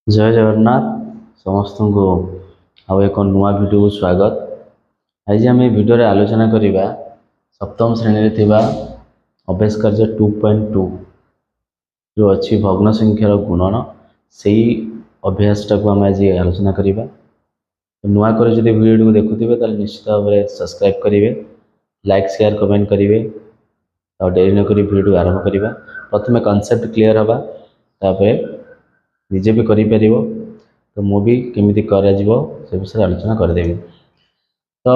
जय जगन्नाथ समस्त को आउ एक नुआ वीडियो को स्वागत। आज आम वीडियो आलोचना करवा सप्तम श्रेणी थिबा अभ्यास कार्य 2.2 जो अच्छी भग्न संख्यार गुणन से अभ्यास टाक आम आज आलोचना करवा। नुआ कर जो वीडियो को देखुवे तो निश्चित भाव में सब्सक्राइब करेंगे, लाइक शेयर कमेंट करेंगे और डेरी नक वीडियो आरंभ करवा। प्रथम कॉन्सेप्ट क्लियर हवा निजे भी करें तो मु भी केमी कर से विषय आलोचना करदेवी। तो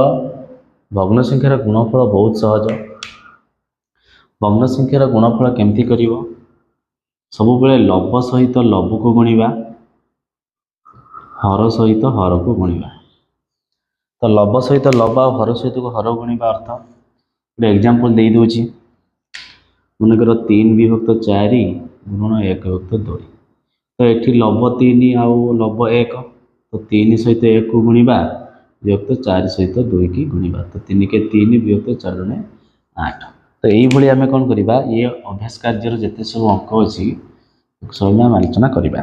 भग्न संख्यार गुणफल बहुत सहज। भग्न संख्यार गुणफल केमती कर सब बेले लब सहित लब को गुणा, हर सहित हर को गुणा। तो लब सहित लब आ हर सहित हर गुणा अर्थ गोटे एग्जांपल दे दूची। मनकर 3 विभक्त 4 गुणन 1 विभक्त 2। तो ये लब 3 आउ लब 1 तो 3 सहित 1 को गुणा विभक्त 4 सहित 2 की गुणा। तो 3 के 3 विभक्त 4 जने 8। तो यही आम कौन करवा ये अभ्यास कार्य जिते सब अंक अच्छी सब आम आलोचना करवा।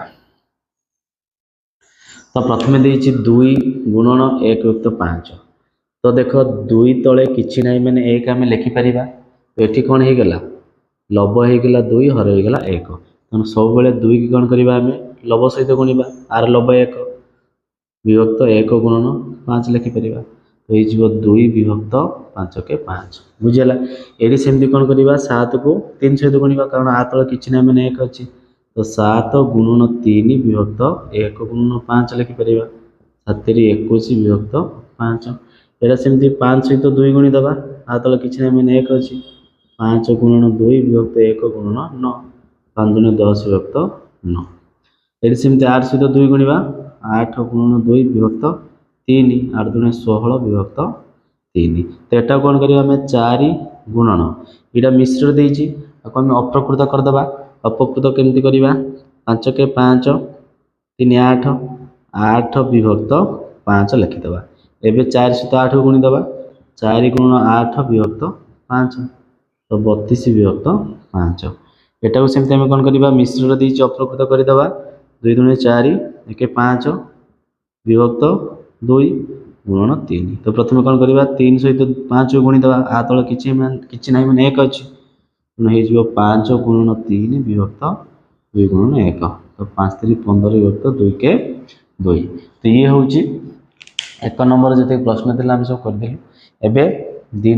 तो प्रथम देती 2 गुणन 1 विभक्त 5। तो देख 2 तले किसी ना मैंने 1 आम लिखिपर। तो ये कौन हो गला लब होगा 2 हर होगा 1। तेणु सब बेले 2 की कौन करवा आम लब सहित गुणा आर लब 1 विभक्त 1 गुणन 5 लिखिपर। तो ये 2 विभक्त 5 के 5 बुझीगला। ये सेमती कौन करवा 7 को 3 सहित गुणा कारण आ तले किसी ना मैंने 1 अच्छी। तो 7 गुणन 3 विभक्त 1 गुणन 5 लिखिपर। 7 21 विभक्त 5। यहाँ सेमती 5 सहित 2 गुणी दबा आ तले किसी ना मैंने 1 अच्छी। 5 गुणन 2 विभक्त 1 गुणन 9 5 दूनी 10 विभक्त 9। ये सेमती 8 सहित 2 गुणा 8 गुणन 2 विभक्त 3 8 दूनी 16 विभक्त 3। तो यहाँ कौन करवा 4 गुणन यहाँ मिश्र देती आम अप्रकृत करदे। अपकृत केमती करवा 5 के 5 3 8 8 विभक्त 5 लिखिदे। एवं 4 सहित 8 को गुणीदे 4 गुणन 8 विभक्त 5 तो 32 विभक्त 5। एटा को सेमती आम कौन करवा मिश्र देती अप्रकृत करदे 2 दूनी 4 1 5 विभक्त 2 गुणन 3। तो प्रथम कौन करवा 3 सहित 5 को गुणीदे आ तले किसी ना मैंने 1 अच्छी। हो 5 गुणन 3 विभक्त 2 गुणन 1। तो 5 3 15 विभक्त 2 के 2। तो ये हूँ 1 नंबर जिते प्रश्न थी सब करदेलु। एवं 2